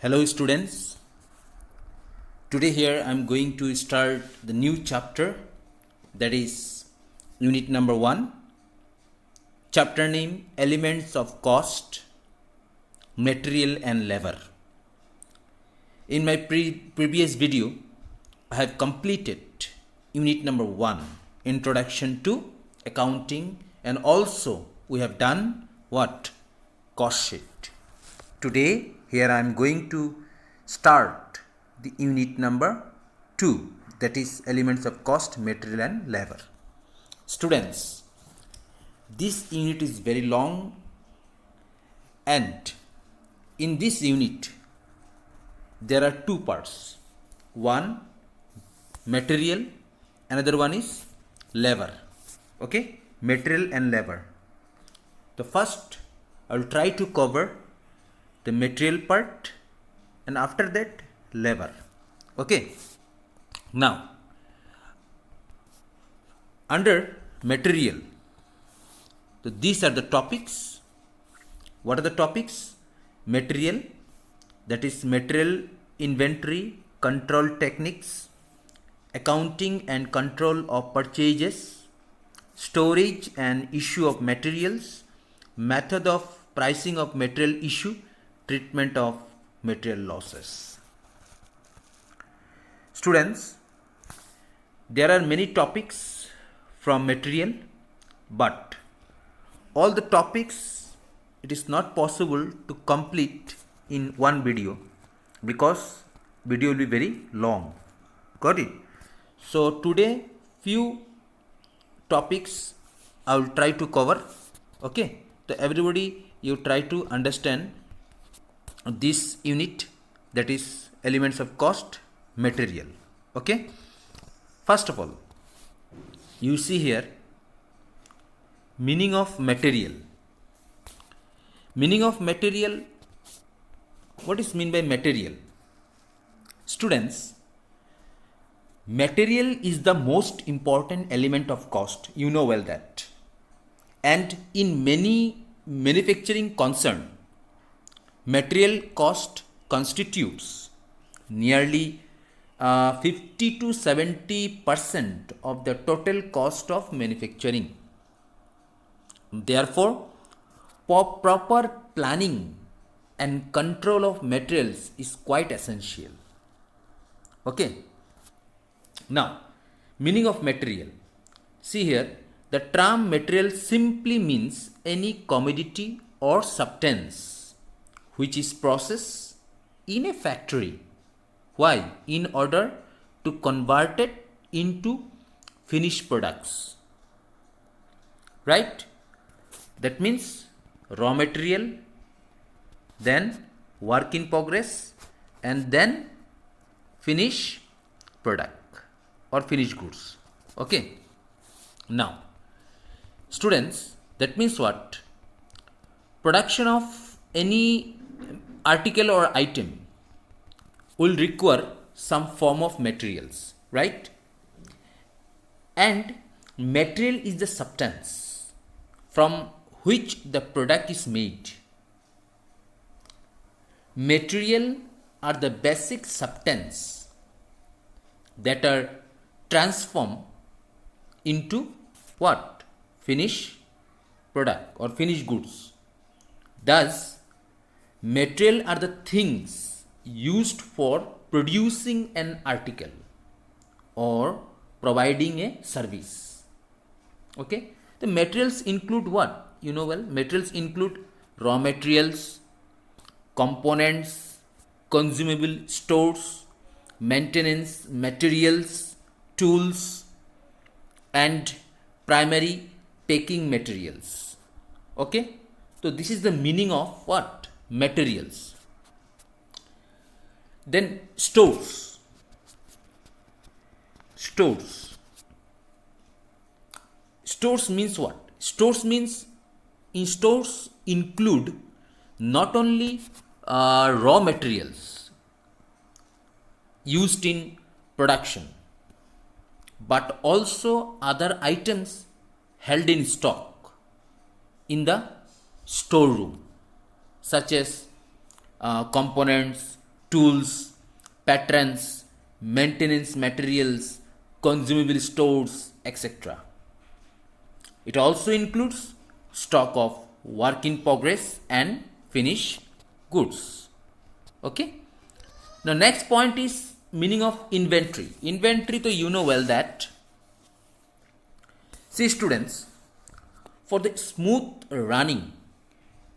Hello students, today here I am going to start the new chapter, that is unit number 1, chapter name Elements of Cost, Material and Labor. In my previous video I have completed unit number 1, Introduction to Accounting, and also we have done what? Cost sheet. Today here I am going to start the unit number 2, that is Elements of Cost, Material and Labor. Students, this unit is very long, and in this unit there are two parts. One material, another one is labor. Okay, material and labor. The first I will try to cover the material part, and after that labor. Okay, now under material, so these are the topics. What are the topics? Material, that is material inventory control techniques, accounting and control of purchases, storage and issue of materials, method of pricing of material issue, treatment of material losses. Students, there are many topics from material, but all the topics it is not possible to complete in one video because video will be very long. Got it? So today few topics I will try to cover. Okay, so everybody you try to understand this unit, that is Elements of Cost, Material. Okay, first of all you see here meaning of material. Meaning of material, what is mean by material? Students, material is the most important element of cost, you know well that, and in many manufacturing concern material cost constitutes nearly 50 to 70% of the total cost of manufacturing. Therefore, proper planning and control of materials is quite essential. Okay. Now, meaning of material. See here, the term material simply means any commodity or substance which is processed in a factory. Why? In order to convert it into finished products. Right? That means raw material, then work in progress, and then finished product or finished goods. Okay. Now, students, that means what? Production of any article or item will require some form of materials, right? And material is the substance from which the product is made. Material are the basic substance that are transformed into what? Finished product or finished goods. Thus, material are the things used for producing an article or providing a service. Okay, the materials include what? You know well, materials include raw materials, components, consumable stores, maintenance materials, tools, and primary packing materials. Okay, so this is the meaning of what? Materials. Then stores. Stores means what? Stores means in stores include not only raw materials used in production, but also other items held in stock in the storeroom, such as components, tools, patterns, maintenance materials, consumable stores, etc. It also includes stock of work in progress and finished goods. Okay. Now next point is meaning of inventory. Inventory, so you know well that. See students, for the smooth running,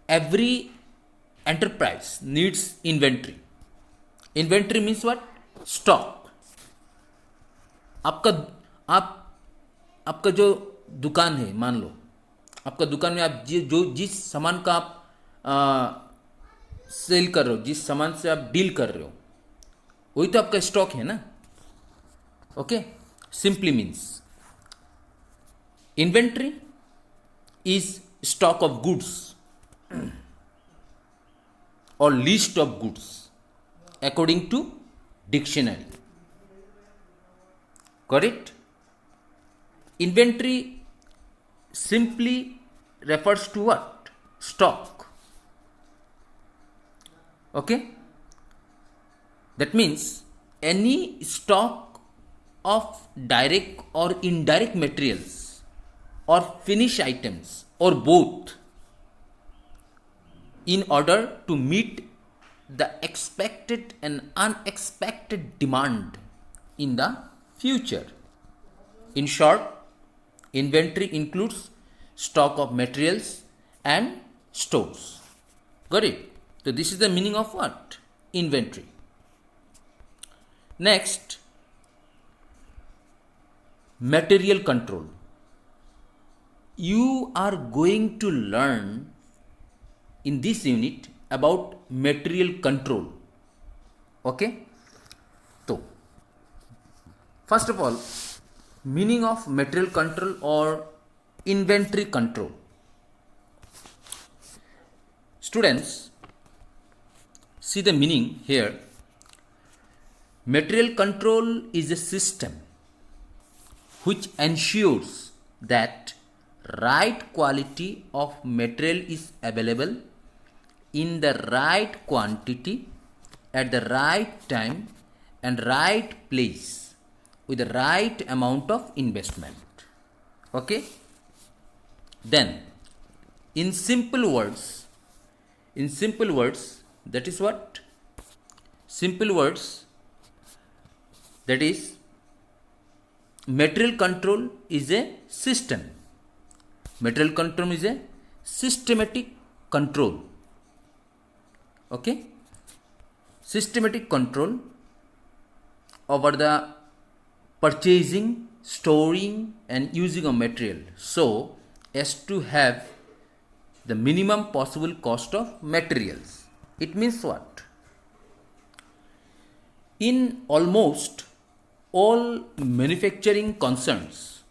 every enterprise needs inventory. Inventory means what? Stock. आपका जो दुकान है, मान लो आपका दुकान में आप जिस सामान का आप सेल कर रहे हो, जिस सामान से आप डील कर रहे हो, वही तो आपका स्टॉक है ना. Okay. Simply means inventory is stock of goods or list of goods according to dictionary. Got it? Inventory simply refers to what? Stock. Okay? That means any stock of direct or indirect materials or finished items or both, in order to meet the expected and unexpected demand in the future. In short, inventory includes stock of materials and stores. Got it? So this is the meaning of what? Inventory. Next, material control. You are going to learn in this unit about material control. Okay. So first of all, meaning of material control or inventory control. Students, see the meaning here. Material control is a system which ensures that right quality of material is available in the right quantity at the right time and right place with the right amount of investment. Okay. Then in simple words, that is what? Simple words, that is, material control is a system. Material control is a systematic control. Okay. Systematic control over the purchasing, storing and using of material so as to have the minimum possible cost of materials. It means what? In almost all manufacturing concerns,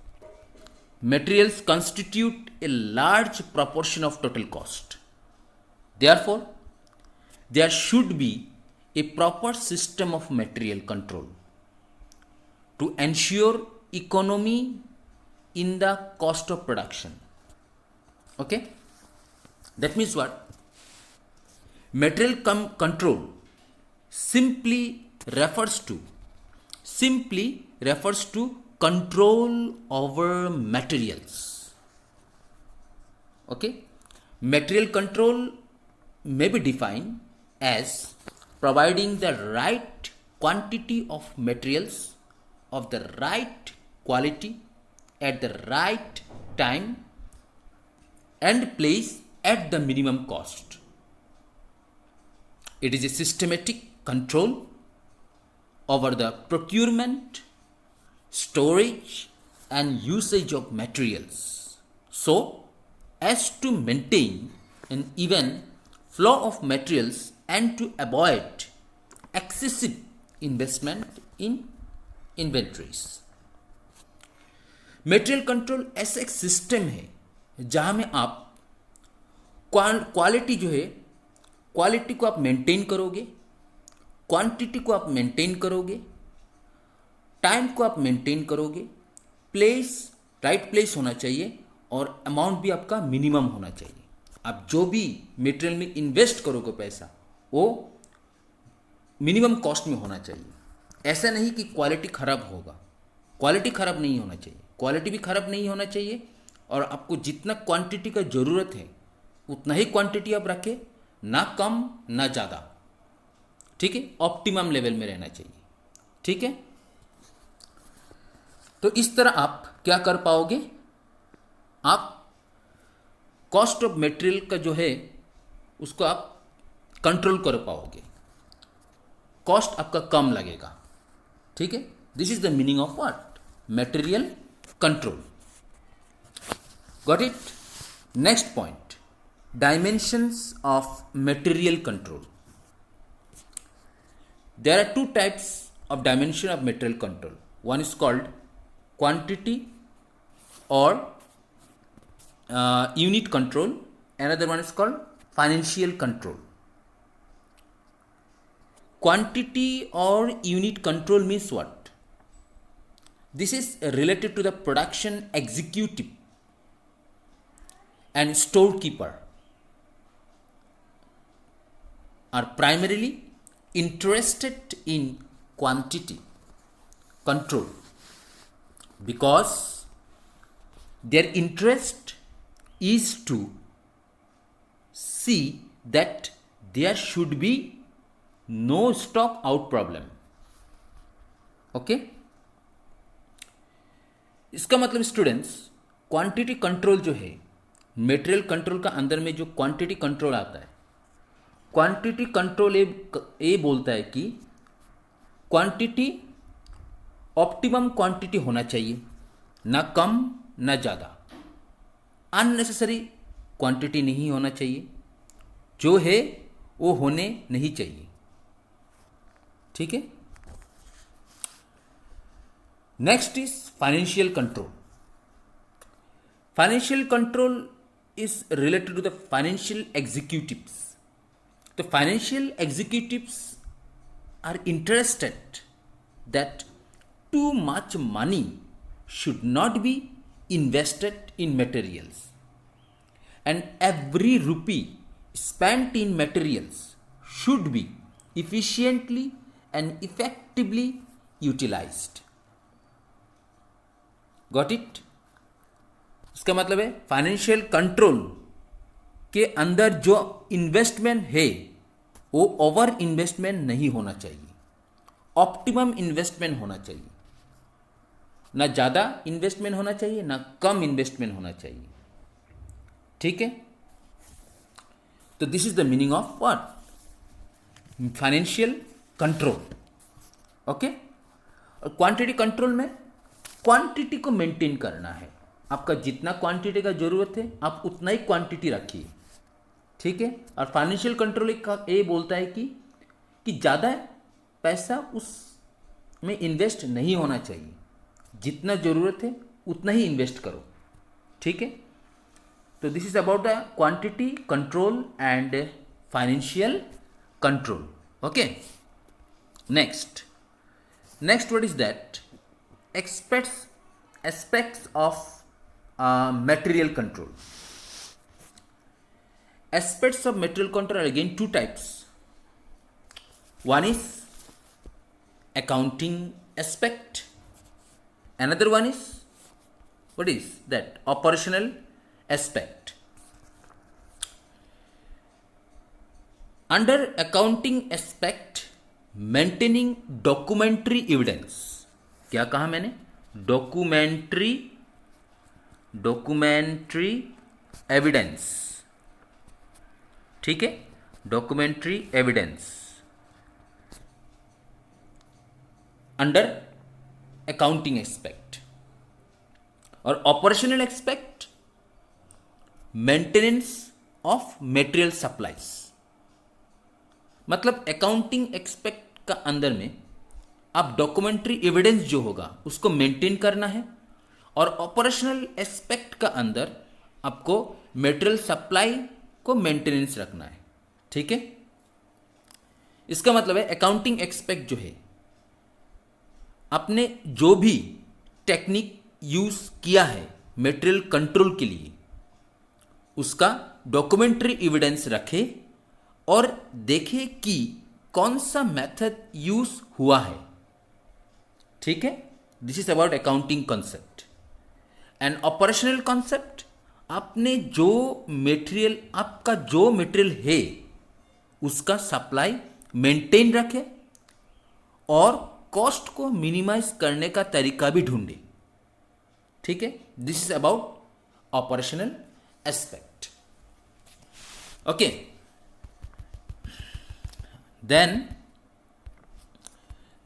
materials constitute a large proportion of total cost. Therefore, there should be a proper system of material control to ensure economy in the cost of production. Okay? That means what? Material control simply refers to control over materials. Okay? Material control may be defined as providing the right quantity of materials of the right quality at the right time and place at the minimum cost. It is a systematic control over the procurement, storage and usage of materials so as to maintain an even flow of materials and to avoid excessive investment in inventories. Material control ऐसा एक system है जहां में आप quality जो है, quality को आप मेंटेन करोगे, क्वांटिटी को आप मेंटेन करोगे, टाइम को आप मेंटेन करोगे, प्लेस राइट प्लेस होना चाहिए और अमाउंट भी आपका मिनिमम होना चाहिए. आप जो भी मटेरियल में इन्वेस्ट करोगे पैसा वो मिनिमम कॉस्ट में होना चाहिए। ऐसा नहीं कि क्वालिटी खराब होगा, क्वालिटी खराब नहीं होना चाहिए, क्वालिटी भी खराब नहीं होना चाहिए, और आपको जितना क्वांटिटी का ज़रूरत है उतना ही क्वांटिटी आप रखें, ना कम ना ज़्यादा, ठीक है, ऑप्टिमम लेवल में रहना चाहिए, ठीक है। तो इस तरह आप क्या कर पाओगे, आप कॉस्ट ऑफ मटेरियल का जो है उसको आप कंट्रोल कर पाओगे, कॉस्ट आपका कम लगेगा, ठीक है। This is the meaning of what, material control. Got it. Next point, dimensions of material control. There are two types of dimension of material control. One is called quantity or unit control. Another one is called financial control. Quantity or unit control means what? This is related to the production executive and storekeeper are primarily interested in quantity control because their interest is to see that there should be no stock out problem. Okay, इसका मतलब students, quantity control जो है, material control का अंदर में जो quantity control आता है, क्वांटिटी कंट्रोल ये बोलता है कि क्वांटिटी ऑप्टिमम क्वांटिटी होना चाहिए, ना कम ना ज़्यादा, अननेसेसरी क्वांटिटी नहीं होना चाहिए, जो है वो होने नहीं चाहिए, ठीक है। Next is financial control. Financial control is related to the financial executives. The financial executives are interested that too much money should not be invested in materials, and every rupee spent in materials should be efficiently and effectively utilized. Got it? इसका मतलब है financial control के अंदर जो investment है वो over investment नहीं होना चाहिए, ऑप्टिमम इन्वेस्टमेंट होना चाहिए, ना ज़्यादा इन्वेस्टमेंट होना चाहिए ना कम इन्वेस्टमेंट होना चाहिए, ठीक है। तो this is the meaning of what, financial control. Okay, और क्वांटिटी कंट्रोल में क्वांटिटी को मेंटेन करना है, आपका जितना क्वांटिटी का जरूरत है आप उतना ही क्वांटिटी रखिए, ठीक है। और फाइनेंशियल कंट्रोल ये बोलता है कि ज़्यादा पैसा उस में इन्वेस्ट नहीं होना चाहिए, जितना ज़रूरत है उतना ही इन्वेस्ट करो, ठीक है। तो this is about the quantity control and financial control. Okay, next what is that, aspects of material control. Aspects of material control are again two types. One is accounting aspect, another one is, what is that, operational aspect. Under accounting aspect, maintaining documentary evidence. क्या कहा मैंने, documentary evidence, ठीक है, documentary evidence under accounting aspect. और operational aspect, maintenance of material supplies. मतलब accounting aspect का अंदर में आप डॉक्यूमेंट्री एविडेंस जो होगा उसको मेंटेन करना है, और ऑपरेशनल एस्पेक्ट का अंदर आपको मटेरियल सप्लाई को मेंटेनेंस रखना है, ठीक है। इसका मतलब है अकाउंटिंग एस्पेक्ट जो है, आपने जो भी टेक्निक यूज किया है मटेरियल कंट्रोल के लिए उसका डॉक्यूमेंट्री एविडेंस रखे और देखे कि कौन सा मेथड यूज हुआ है, ठीक है। This is about accounting concept and operational concept. आपने जो मटेरियल, आपका जो मटेरियल है उसका सप्लाई मेंटेन रखे और कॉस्ट को मिनिमाइज करने का तरीका भी ढूंढे, ठीक है। This is about operational aspect, okay. Then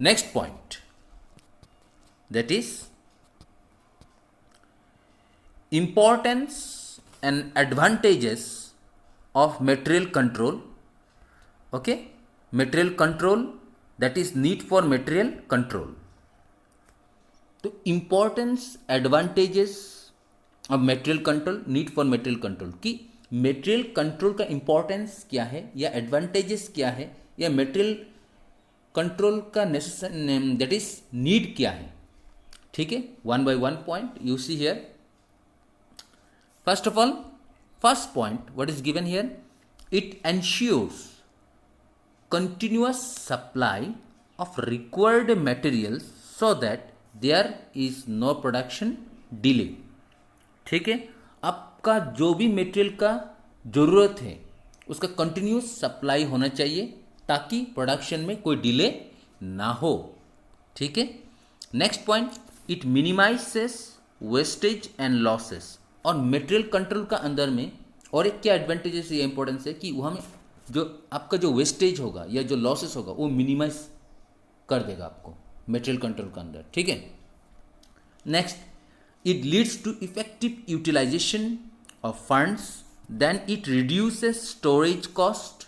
next point, that is importance and advantages of material control, okay, material control, that is need for material control। तो importance advantages of material control, need for material control, कि material control का importance क्या है या advantages क्या है या material control का necessary, that is need क्या है, ठीक है। One by one point you see here. First of all, first point what is given here, it ensures continuous supply of required materials so that there is no production delay, ठीक है। आपका जो भी material का जरूरत है उसका continuous supply होना चाहिए ताकि प्रोडक्शन में कोई डिले ना हो, ठीक है। Next point, it minimises wastage and losses. और मटेरियल कंट्रोल का अंदर में और एक क्या एडवांटेजेस या इंपॉर्टेंस है कि वहाँ में जो आपका जो वेस्टेज होगा या जो लॉसेस होगा वो मिनिमाइज कर देगा आपको मटेरियल कंट्रोल का अंदर, ठीक है। Next, it leads to effective utilisation of funds, then it reduces storage cost,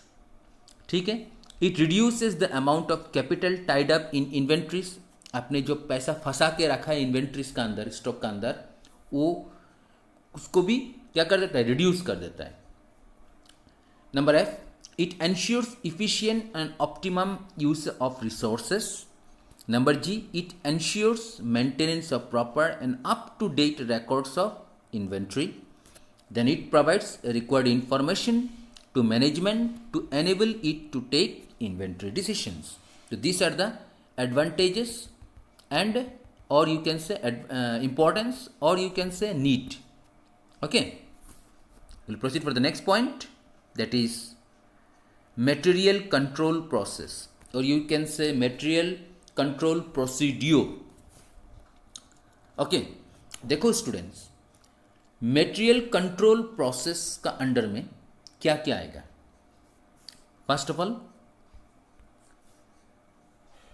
ठीक है। It reduces the amount of capital tied up in inventories. आपने जो पैसा फंसा के रखा है इन्वेंट्रीज का अंदर, स्टॉक का अंदर, वो उसको भी क्या कर देता है, रिड्यूस कर देता है। Number F, it ensures efficient and optimum use of resources. Number G, it ensures maintenance of proper and up to date records of inventory. Then it provides required information to management to enable it to take inventory decisions. तो this are the advantages and or you can say importance or you can say need, okay। We'll proceed for the next point, that is material control process or you can say material control procedure, okay। देखो students, material control process का under में क्या क्या आएगा। First of all,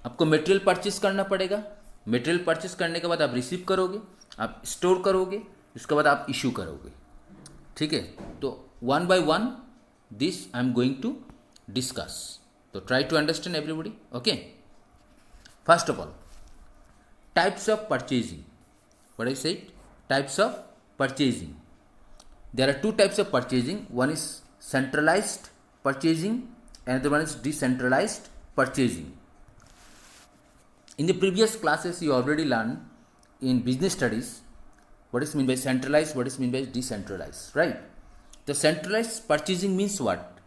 आपको material purchase करना पड़ेगा। Material purchase करने के बाद आप रिसीव करोगे, आप स्टोर करोगे, इसके बाद आप इशू करोगे, ठीक है। तो one by one this I am going to discuss, तो try to understand everybody, okay. First of all, types of purchasing, what I said, types of purchasing. There are two types of purchasing, one is centralised purchasing and another one is decentralized purchasing. In the previous classes you already learned in business studies what is meant by centralized, what is meant by decentralized, right? The centralized purchasing means what?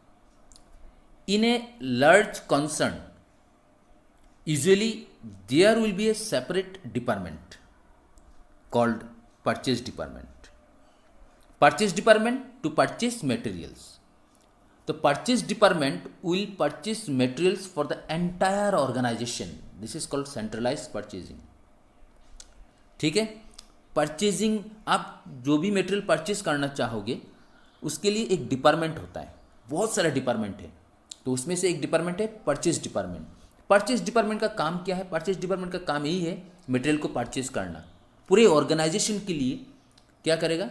In a large concern, usually there will be a separate department called purchase department. Purchase department to purchase materials. The purchase department will purchase materials for the entire organization. This is called centralized purchasing. ठीक है, purchasing, आप जो भी material purchase करना चाहोगे उसके लिए एक डिपार्टमेंट होता है, बहुत सारा डिपार्टमेंट है, तो उसमें से एक डिपार्टमेंट है परचेज डिपार्टमेंट। परचेज डिपार्टमेंट का काम क्या है? परचेज डिपार्टमेंट का काम यही है मटेरियल को परचेज करना। पूरे ऑर्गेनाइजेशन के लिए क्या करेगा?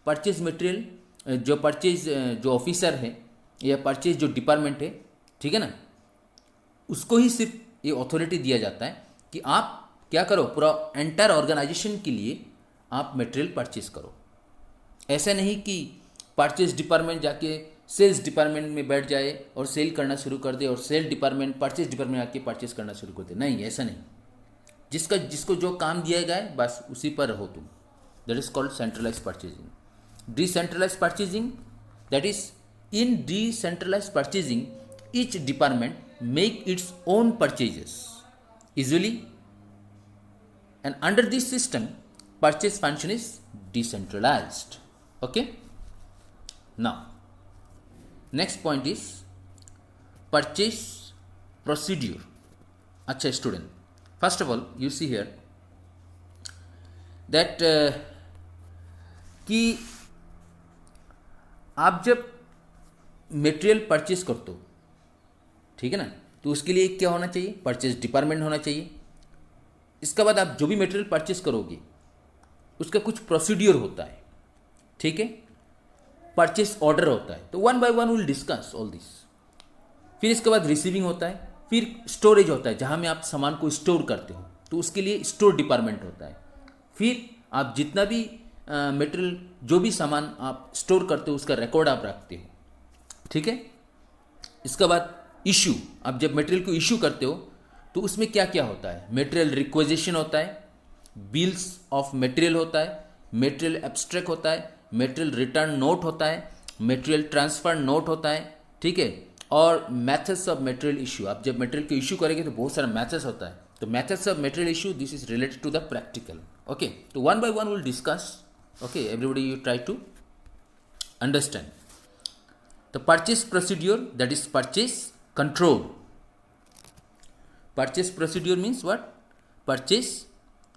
परचेज मटेरियल जो परचेज जो ऑफिसर है या परचेज जो डिपार्टमेंट है, ठीक है ना, उसको ही सिर्फ ये अथॉरिटी दिया जाता है कि आप क्या करो, पूरा एंटायर ऑर्गेनाइजेशन के लिए आप मटेरियल परचेज करो। ऐसा नहीं कि परचेज डिपार्टमेंट जाके सेल्स डिपार्टमेंट में बैठ जाए और सेल करना शुरू कर दे और सेल डिपार्टमेंट परचेज डिपार्टमेंट आके परचेज करना शुरू कर दे। नहीं, ऐसा नहीं। जिसको जो काम दिया गया है बस उसी पर रहो तुम। That is called centralise purchasing. Decentralise purchasing, that is in decentralized purchasing each department make its own purchases easily, and under this system purchase function is decentralized. Okay, now next point is purchase procedure. अच्छा student, first of all you see here that कि आप जब material purchase करते हो, ठीक है ना, तो उसके लिए क्या होना चाहिए, परचेज डिपार्टमेंट होना चाहिए. इसके बाद आप जो भी मटेरियल परचेज करोगे उसका कुछ प्रोसीड्यूर होता है, ठीक है, परचेज ऑर्डर होता है. तो one by one will discuss all this. फिर इसके बाद रिसीविंग होता है, फिर स्टोरेज होता है जहाँ में आप सामान को स्टोर करते हो, तो उसके लिए स्टोर डिपार्टमेंट होता है. फिर आप जितना भी मटेरियल जो भी सामान आप स्टोर करते हो उसका रिकॉर्ड आप रखते हो, ठीक है. इसके बाद इशू, आप जब मटेरियल को इशू करते हो तो उसमें क्या क्या होता है, मटेरियल रिक्वेजिशन होता है, बिल्स ऑफ मटेरियल होता है, मटेरियल एब्स्ट्रैक्ट होता है, मटेरियल रिटर्न नोट होता है, मटेरियल ट्रांसफर नोट होता है, ठीक है. और मेथड्स ऑफ मटेरियल इशू, आप जब मटेरियल को इशू करेंगे तो बहुत सारा मेथड्स होता है. तो methods of material issue, this is related to the practical. Okay, तो one by one will discuss. Okay, everybody you try to understand the purchase procedure, that is purchase control. Purchase procedure means what? Purchase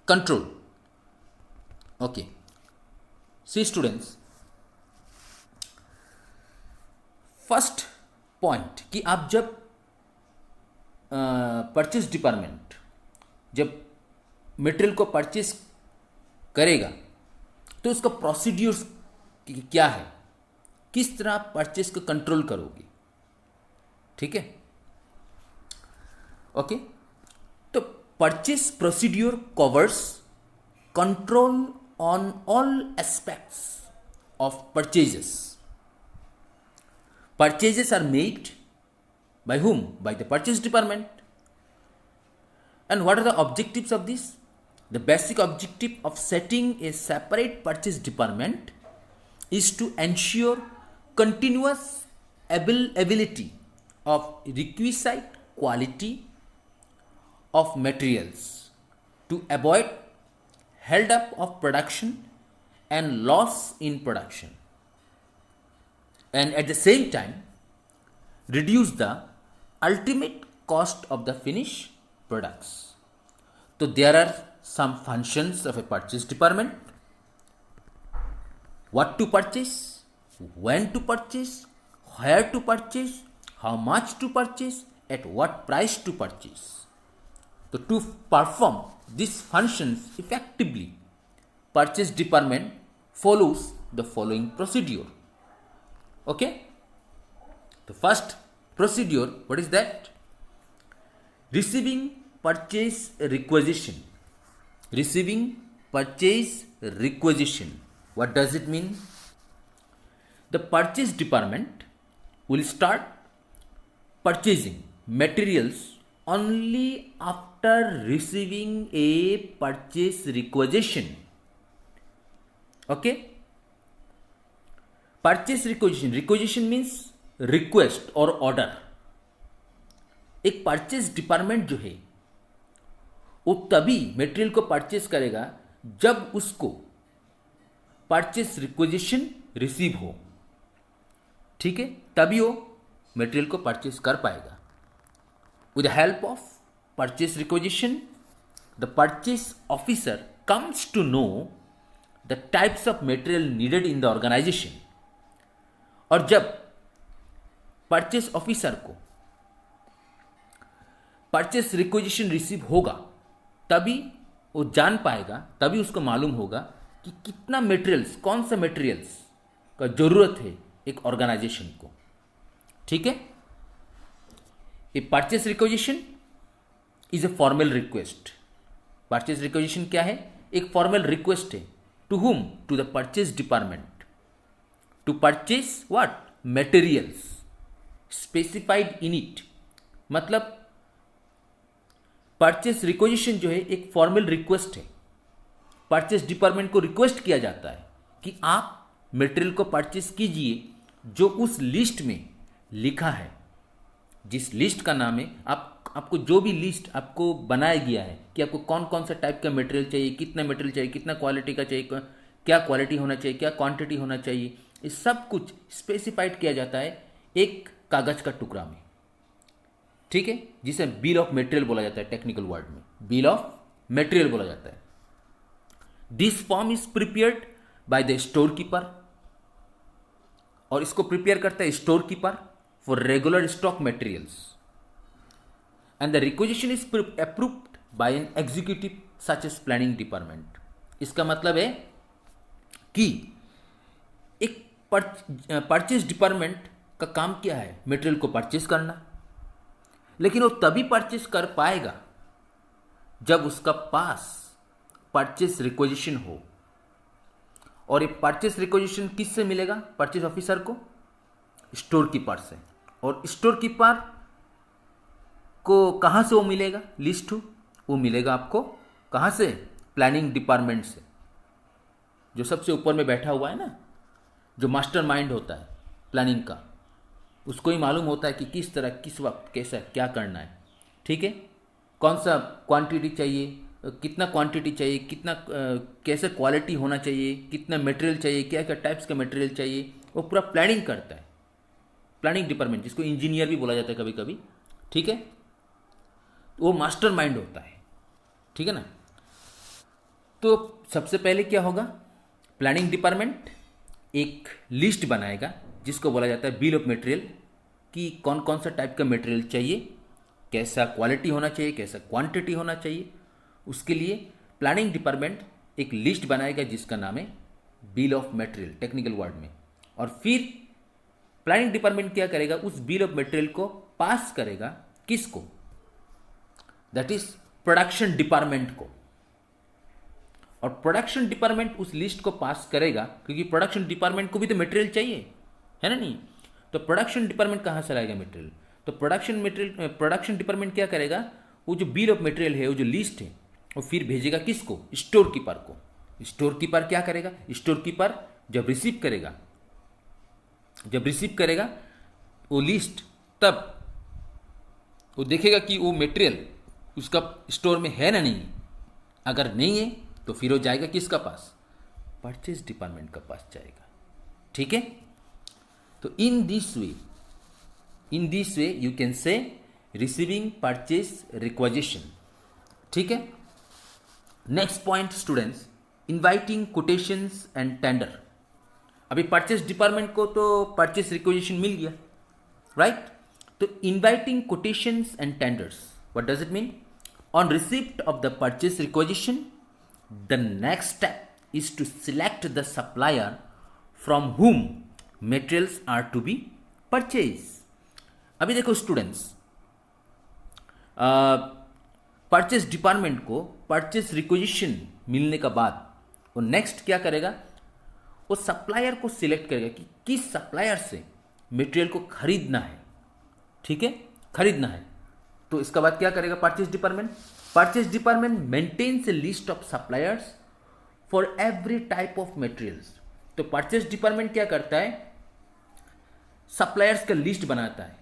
control. Okay, see students, first point कि आप जब purchase department जब material को purchase करेगा तो उसका procedure क्या है, किस तरह आप परचेस को कंट्रोल करोगे, ठीक है. ओके, तो purchase procedure covers control on all aspects of purchases. Purchases are made by whom? By the purchase department. And what are the objectives of this? The basic objective of setting a separate purchase department is to ensure continuous availability of requisite quality of materials, to avoid held up of production and loss in production, and at the same time reduce the ultimate cost of the finished products. So there are some functions of a purchase department: what to purchase, when to purchase, where to purchase, how much to purchase, at what price to purchase. So to perform these functions effectively, purchase department follows the following procedure. Okay, the first procedure, what is that? Receiving purchase requisition. Receiving purchase requisition, what does it mean? The purchase department will start purchasing materials only after receiving a purchase requisition. Okay, purchase requisition, requisition means request और order. एक purchase department जो है वो तभी material को purchase करेगा जब उसको परचेस रिक्वेजिशन रिसीव हो, ठीक है, तभी वो मटेरियल को परचेस कर पाएगा. With the help of purchase requisition, the purchase officer comes to know the types of material needed in the organisation. और जब परचेस ऑफिसर को परचेस रिक्वेजिशन रिसीव होगा तभी वो जान पाएगा, तभी उसको मालूम होगा कि कितना मटेरियल्स, कौन सा मटेरियल्स का जरूरत है एक ऑर्गेनाइजेशन को, ठीक है. A purchase requisition is a formal request. Purchase requisition क्या है? एक फॉर्मल रिक्वेस्ट है. To whom? To the purchase department, to purchase what? Materials specified in it. मतलब परचेस रिक्वेजिशन जो है एक फॉर्मल रिक्वेस्ट है. परचेस डिपार्टमेंट को रिक्वेस्ट किया जाता है कि आप मटेरियल को परचेस कीजिए जो उस लिस्ट में लिखा है, जिस लिस्ट का नाम है, आपको जो भी लिस्ट आपको बनाया गया है कि आपको कौन कौन सा टाइप का मटेरियल चाहिए, कितना मटेरियल चाहिए, कितना क्वालिटी का चाहिए, क्या क्वालिटी होना चाहिए, क्या क्वांटिटी होना चाहिए, ये सब कुछ स्पेसिफाइड किया जाता है एक कागज का टुकड़ा में, ठीक है, जिसे बिल ऑफ मटेरियल बोला जाता है। टेक्निकल वर्ड में बिल ऑफ मटेरियल बोला जाता है। This form is prepared by the store keeper, और इसको प्रिपेयर करता है store keeper for regular stock materials, and the requisition is approved by an executive such as planning department. इसका मतलब है कि एक परचेज डिपार्टमेंट का काम क्या है, मटेरियल को परचेज करना, लेकिन वो तभी परचेज कर पाएगा जब उसका पास परचेज रिक्वेजिशन हो। और ये परचेज रिक्वेजिशन किससे मिलेगा? परचेज ऑफिसर को, स्टोर कीपर से। और स्टोर कीपर को कहाँ से वो मिलेगा? लिस्ट वो मिलेगा आपको कहाँ से? प्लानिंग डिपार्टमेंट से, जो सबसे ऊपर में बैठा हुआ है ना, जो मास्टर माइंड होता है प्लानिंग का, उसको ही मालूम होता है कि किस तरह, किस वक्त, कैसा, क्या करना है, ठीक है, कौन सा क्वांटिटी चाहिए, कितना क्वांटिटी चाहिए, कितना कैसे क्वालिटी होना चाहिए, कितना मटेरियल चाहिए, क्या क्या टाइप्स का मटेरियल चाहिए, वो पूरा प्लानिंग करता है प्लानिंग डिपार्टमेंट, जिसको इंजीनियर भी बोला जाता है कभी कभी, ठीक है। वो मास्टर माइंड होता है, ठीक है ना। तो सबसे पहले क्या होगा? प्लानिंग डिपार्टमेंट एक लिस्ट बनाएगा जिसको बोला जाता है बिल ऑफ मटेरियल, कि कौन कौन सा टाइप का मटेरियल चाहिए, कैसा क्वालिटी होना चाहिए, कैसा क्वांटिटी होना चाहिए। उसके लिए प्लानिंग डिपार्टमेंट एक लिस्ट बनाएगा जिसका नाम है bill of material technical word में। और फिर प्लानिंग डिपार्टमेंट क्या करेगा? उस बिल ऑफ मटेरियल को पास करेगा किसको? दैट इज प्रोडक्शन डिपार्टमेंट को। और प्रोडक्शन डिपार्टमेंट उस लिस्ट को पास करेगा, क्योंकि प्रोडक्शन डिपार्टमेंट को भी तो मटेरियल चाहिए, है ना नहीं? तो प्रोडक्शन डिपार्टमेंट कहाँ से लाएगा मटेरियल? तो प्रोडक्शन डिपार्टमेंट क्या करेगा? वो जो बिल ऑफ मटेरियल है, वो जो लिस्ट है, वो फिर भेजेगा किसको? स्टोर कीपर को। स्टोर कीपर क्या करेगा? स्टोर कीपर जब रिसीव करेगा वो लिस्ट, तब वो देखेगा कि वो मटेरियल उसका स्टोर में है ना नहीं। अगर नहीं है तो फिर वो जाएगा किसका पास? परचेज डिपार्टमेंट का पास जाएगा, ठीक है। तो इन this way you can say receiving purchase requisition, ठीक है। Next point students, inviting quotations and tender. अभी परचेज डिपार्टमेंट को तो परचेज रिक्वेजिशन मिल गया, राइट? तो inviting quotations and tenders, what does it mean? On receipt of the purchase requisition, the next step is to select the supplier from whom materials are to be purchased. अभी देखो students, purchase department को purchase requisition मिलने का बाद वो next क्या करेगा? वो सप्लायर को सिलेक्ट करेगा कि किस सप्लायर से मटेरियल को खरीदना है, ठीक है, खरीदना है। तो इसका बाद क्या करेगा purchase department? Purchase department maintains a list of suppliers for every type of materials. तो परचेज डिपार्टमेंट क्या करता है? सप्लायर्स का लिस्ट बनाता है,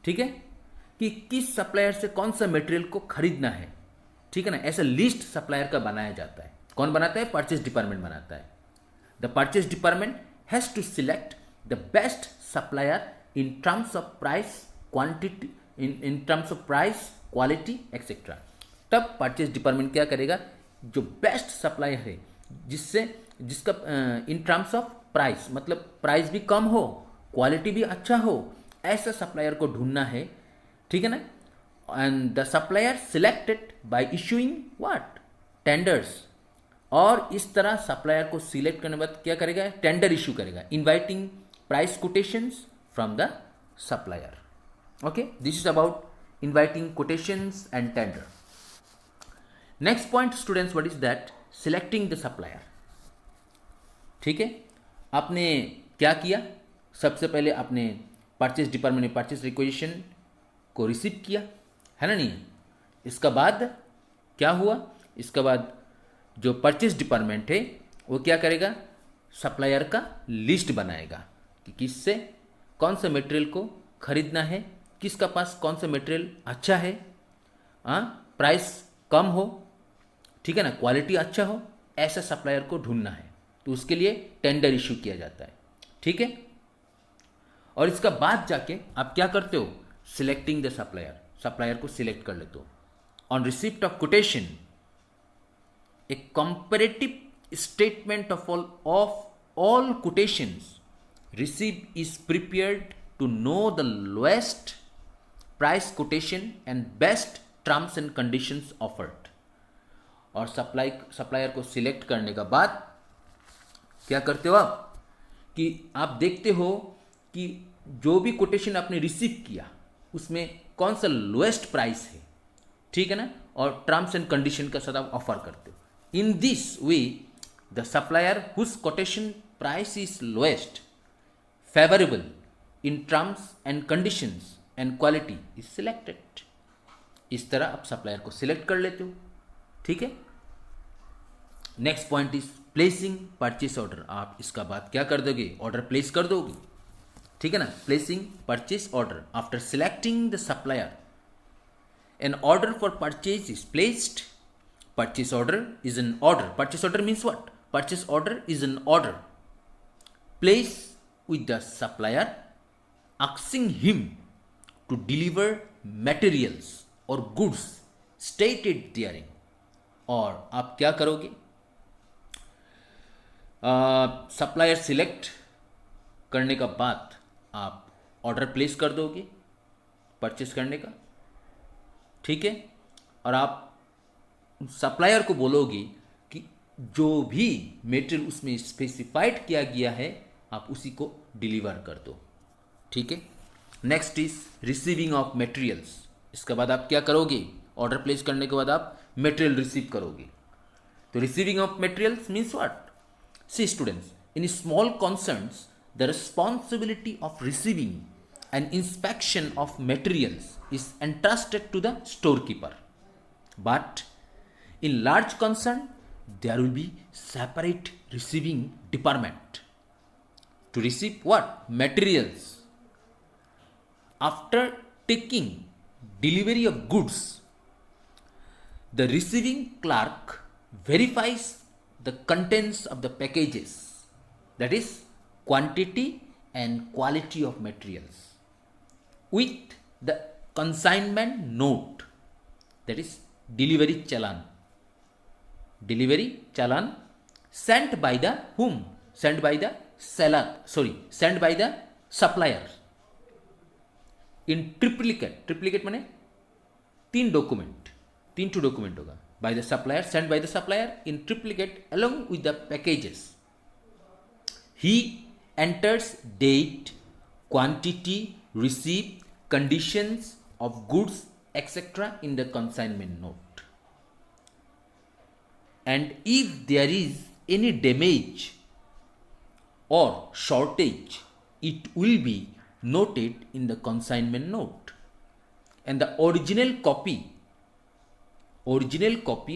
ठीक है, कि किस सप्लायर से कौन सा मटेरियल को खरीदना है, ठीक है ना। ऐसा लिस्ट सप्लायर का बनाया जाता है। कौन बनाता है? परचेज डिपार्टमेंट बनाता है। The purchase department has to select the best supplier in terms of price, quantity, in terms of price, quality etcetera. तब परचेज डिपार्टमेंट क्या करेगा? जो बेस्ट सप्लायर है, जिसका इन टर्म्स ऑफ प्राइस, मतलब प्राइस भी कम हो, क्वालिटी भी अच्छा हो, ऐसा सप्लायर को ढूंढना है, ठीक है ना। And the supplier selected by issuing what? Tenders. और इस तरह सप्लायर को सिलेक्ट करने के बाद क्या करेगा? टेंडर इशू करेगा, inviting price quotations from the supplier. Okay, this is about inviting quotations and tender. Next point students, what is that? Selecting the supplier. ठीक है, आपने क्या किया? सबसे पहले आपने परचेज डिपार्टमेंट में परचेज रिक्वेजिशन को रिसीव किया, है ना नहीं? इसका बाद क्या हुआ? इसका बाद जो परचेज डिपार्टमेंट है वो क्या करेगा? सप्लायर का लिस्ट बनाएगा कि किससे कौन सा मटेरियल को खरीदना है, किसका पास कौन सा मटेरियल अच्छा है, प्राइस कम हो, ठीक है ना, क्वालिटी अच्छा हो, ऐसा सप्लायर को ढूंढना है। तो उसके लिए टेंडर इशू किया जाता है, ठीक है। और इसका बाद जाके आप क्या करते हो, सिलेक्टिंग द सप्लायर, सप्लायर को सिलेक्ट कर लेते हो। On receipt of quotation A comparative statement of all quotations received is prepared to know the lowest price quotation and best terms and conditions offered। और सप्लायर को select करने के बाद क्या करते हो आप कि आप देखते हो कि जो भी कोटेशन आपने रिसीव किया उसमें कौन सा लोएस्ट प्राइस है, ठीक है ना, और टर्म्स एंड कंडीशन का साथ आप ऑफर करते हो। In this way the supplier whose quotation price is lowest favorable in terms and conditions and quality is selected। इस तरह आप सप्लायर को सिलेक्ट कर लेते हो, ठीक है। Next point is placing purchase order. आप इसका बाद क्या कर दोगे, ऑर्डर प्लेस कर दोगे, ठीक है ना। Placing purchase order after selecting the supplier, an order for purchase is placed. Purchase order is an order, purchase order means what, purchase order is an order place with the supplier asking him to deliver materials or goods stated therein। और आप क्या करोगे, supplier select करने का बाद आप order place कर दोगे परचेस करने का, ठीक है। और आप सप्लायर को बोलोगे कि जो भी मेटेरियल उसमें स्पेसिफाइड किया गया है आप उसी को डिलीवर कर दो, ठीक है। Next is receiving of materials. इसके बाद आप क्या करोगे, ऑर्डर प्लेस करने के बाद आप मटेरियल रिसीव करोगे। तो receiving of materials means what, see students, in small concerns the responsibility of receiving and inspection of materials is entrusted to the store keeper, but in large concern there will be separate receiving department to receive what, materials। After taking delivery of goods, the receiving clerk verifies the contents of the packages, that is quantity and quality of materials, with the consignment note, that is delivery challan, sent by the whom, sent by the seller, sent by the supplier in triplicate, triplicate माने तीन to document होगा, by the supplier, sent by the supplier in triplicate along with the packages। He enters date, quantity, receipt, conditions of goods etc in the consignment note, and if there is any damage or shortage it will be noted in the consignment note, and the original copy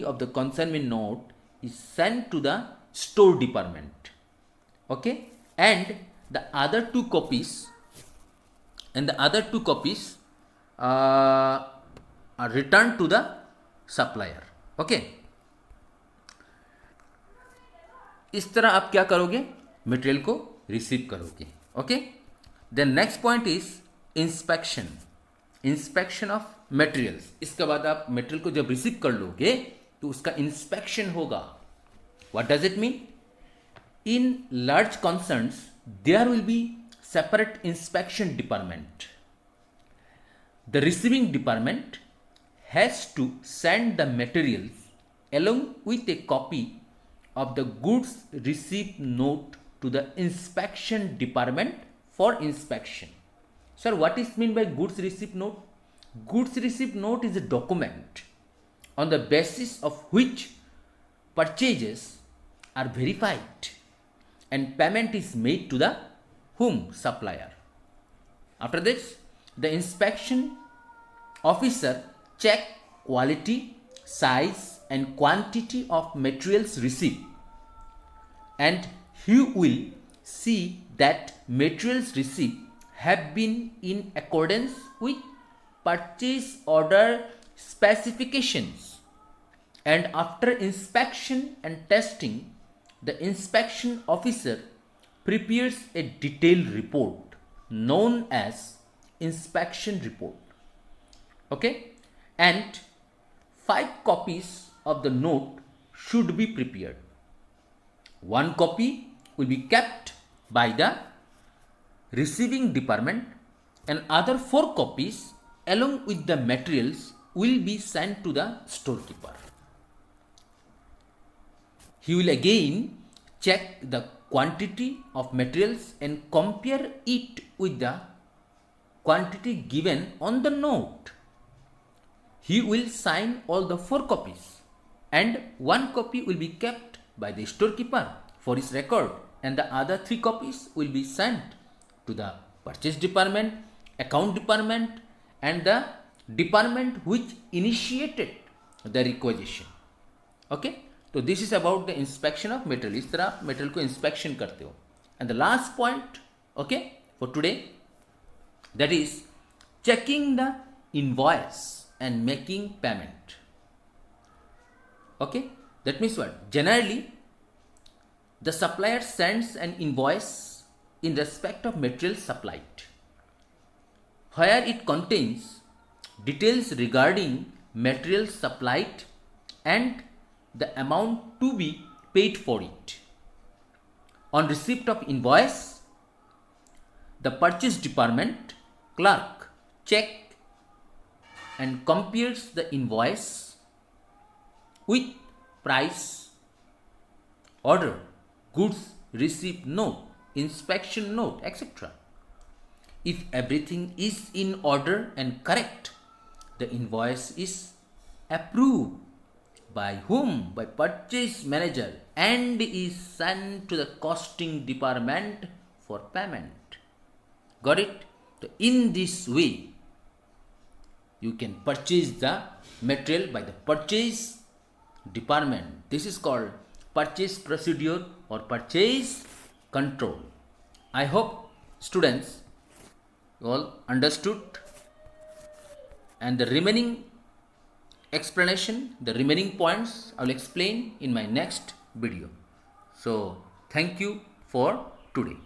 of the consignment note is sent to the store department, okay, and the other two copies are returned to the supplier, okay। इस तरह आप क्या करोगे, material को receive करोगे, okay. Then next point is inspection of materials. इसके बाद आप मटेरियल को जब रिसीव कर लोगे तो उसका इंस्पेक्शन होगा। What does it mean, in large concerns there will be separate inspection department. The receiving department has to send the materials along with a copy of the goods receipt note to the inspection department for inspection। Sir, what is mean by goods receipt note? Goods receipt note is a document on the basis of which purchases are verified and payment is made to the whom, supplier। After this, the inspection officer check quality, size and quantity of materials received, and he will see that materials received have been in accordance with purchase order specifications, and after inspection and testing, the inspection officer prepares a detailed report known as inspection report. Okay, and 5 copies of the note should be prepared. 1 copy will be kept by the receiving department, and other 4 copies along with the materials will be sent to the storekeeper. He will again check the quantity of materials and compare it with the quantity given on the note. He will sign all the 4 copies, and 1 copy will be kept by the storekeeper for his record, and the other 3 copies will be sent to the purchase department, account department, and the department which initiated the requisition. Okay, so this is about the inspection of material. इस तरह material को inspection करते हो. And the last point, okay, for today, that is checking the invoice and making payment. Okay, that means what? Generally, the supplier sends an invoice in respect of material supplied, where it contains details regarding material supplied and the amount to be paid for it. On receipt of invoice, the purchase department clerk check and compares the invoice with price, order, goods receipt note, inspection note, etc. If everything is in order and correct, the invoice is approved by whom? By purchase manager, and is sent to the costing department for payment. Got it? So in this way, you can purchase the material by the purchase department. This is called purchase procedure or purchase control. I hope students you all understood, and the remaining explanation, the remaining points I will explain in my next video. So thank you for today.